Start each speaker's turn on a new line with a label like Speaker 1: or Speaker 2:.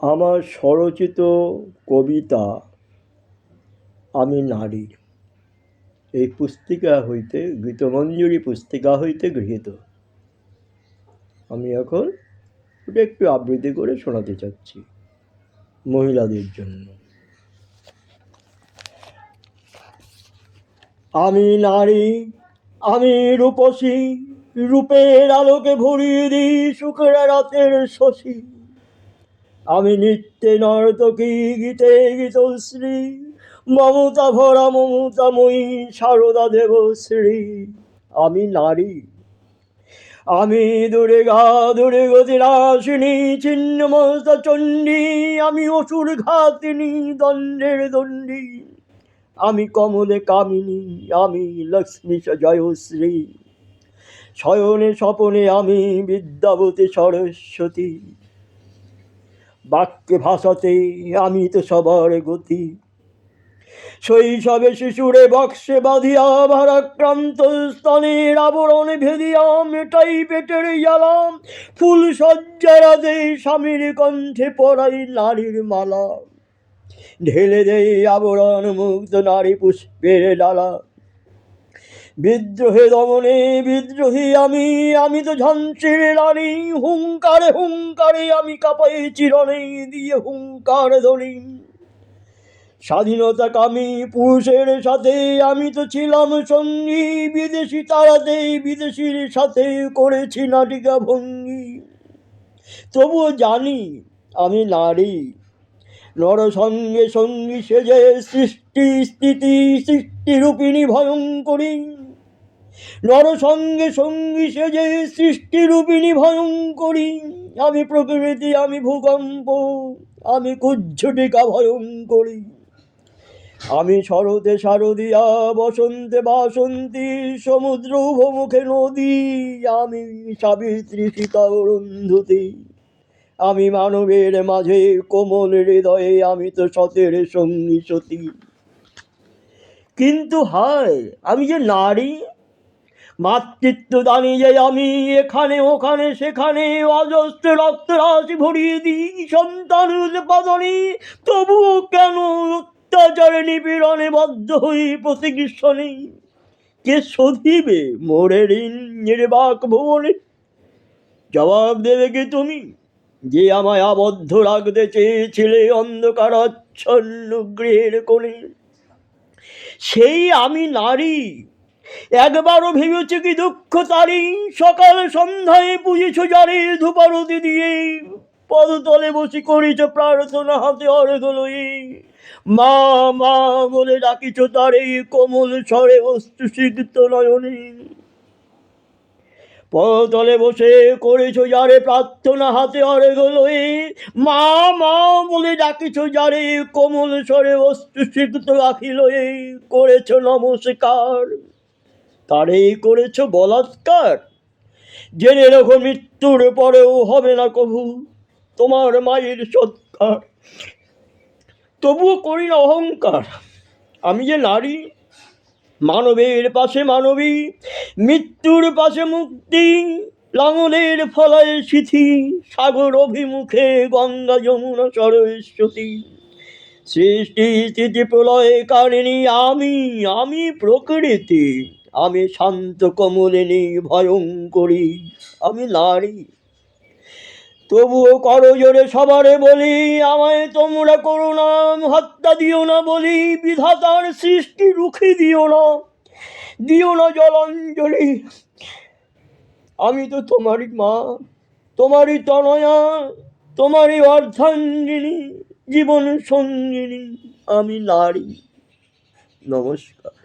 Speaker 1: আমার স্বরচিত কবিতা আমি নারী এই পুস্তিকা হইতে গীতমঞ্জুরি পুস্তিকা হইতে গৃহীত। আমি এখন ওটা একটু আবৃত্তি করে শোনাতে চাচ্ছি মহিলাদের জন্য। আমি নারী, আমি রূপসী, রূপের আলোকে ভরিয়ে দিই সুখের রাতের শশী। আমি নৃত্যে নর্তকী, গীতে গীতশ্রী, মমতা ভরা মমতাময়ী সারদা দেবশ্রী। আমি নারী, আমি দুর্গা দুর্গতি নাশিনী ছিন্নমস্তা চণ্ডী। আমি অসুর ঘাতিনী দণ্ডের দণ্ডী। আমি কমলে কামিনী, আমি লক্ষ্মী জয়শ্রী। শয়নে স্বপনে আমি বিদ্যাবতী সরস্বতী। বাক্যে ভাষাতে আমি তো সবার গতি। শৈশবে শিশুরে বক্সে বাঁধিয়া ভারাক্রান্ত স্তনের আবরণ ভেদিয়া মেটাই পেটের জ্বালা। ফুল সজ্জারাতে স্বামীর কণ্ঠে পড়াই নারীর মালা। ঢেলে দেই আবরণ মুগ্ধ নারী পুষ্পের ডালা। বিদ্রোহে দমনে বিদ্রোহী আমি, আমি তো ঝান্সির রানী। হুঙ্কারে হুঙ্কারে আমি কাঁপাই চিরণে দিয়ে হুঙ্কার ধ্বনি। স্বাধীনতাকামী পুরুষের সাথে আমি তো ছিলাম সঙ্গী। বিদেশি তারাতে বিদেশির সাথে করেছি নাটিকা ভঙ্গি। তবুও জানি আমি নারী, নর সঙ্গে সঙ্গী সেজে সৃষ্টি স্থিতি সৃষ্টিরূপিণী ভয়ঙ্করী। নর সঙ্গে সঙ্গী সেজে সৃষ্টিরূপিণী ভয়ঙ্করী। আমি প্রকৃতি, আমি ভূকম্প, আমি কুজ্ঝটিকা ভয়ঙ্করী। আমি শরতে শারদিয়া, বসন্তে বাসন্তী, সমুদ্র উপমুখে নদী। আমি সাবিত্রী সীতা অরুন্ধতী। আমি মানবের মাঝে কোমল হৃদয়ে, আমি তো সতের সঙ্গী সতী। কিন্তু হায়, আমি যে নারী, মাতৃত্ব দানি যে আমি, এখানে ওখানে সেখানে অজস্র রক্তরাশি ভরিয়ে দিই সন্তান উৎপাদনে। তবুও কেন অত্যাচারে নিপীড়নে বদ্ধ হই প্রতিকৃষণে? কে শোধিবে মোরে ঋণ নির্বাক ভুবনে? জবাব দেবে কি তুমি, যে আমায় আবদ্ধ রাখতে চেয়েছিলে অন্ধকারাচ্ছন্ন গৃহের কোণে? সেই আমি নারী একবারও ভেবেছে কি দুঃখ তারি? সকাল সন্ধ্যায় পুজেছ যারে ধূপারতি দিয়ে, পদতলে বসে করিছ প্রার্থনা হাতে অর্ঘ লয়ে। মা মা বলে ডাকিছ তারে কোমল স্বরে অশ্রুসিক্ত নয়নে। পদতলে বসে করেছ যারে প্রার্থনা হাতে অর্ঘ লয়ে। মা মা বলে ডাকিছ যারে কোমল স্বরে অশ্রুসিক্ত আখি লয়ে। করেছ নমস্কার, তারেই করেছ বলাৎকার। জেনে রেখো মৃত্যুর পরেও হবে না কভু তোমার মায়ের সৎকার। তবুও করি না অহংকার, আমি যে নারী, মানবের পাশে মানবী, মৃত্যুর পাশে মুক্তি। লাঙলের ফলায় সিথি, সাগর অভিমুখে গঙ্গা যমুনা সরস্বতী। সৃষ্টি স্থিতি প্রলয় কারিণী আমি, আমি প্রকৃতি। আমি শান্ত কমলিনী ভয়ঙ্করী, আমি নারী। তবুও করজোরে সবারে বলি, আমায় তোমরা করো না হত্যা দিও না বলি। বিধাতার সৃষ্টি রুখে দিও না, দিও না জলাঞ্জলি। আমি তো তোমারই মা, তোমারই তনয়া, তোমারই অর্ধাঙ্গিনী, জীবন সঙ্গিনী। আমি নারী। নমস্কার।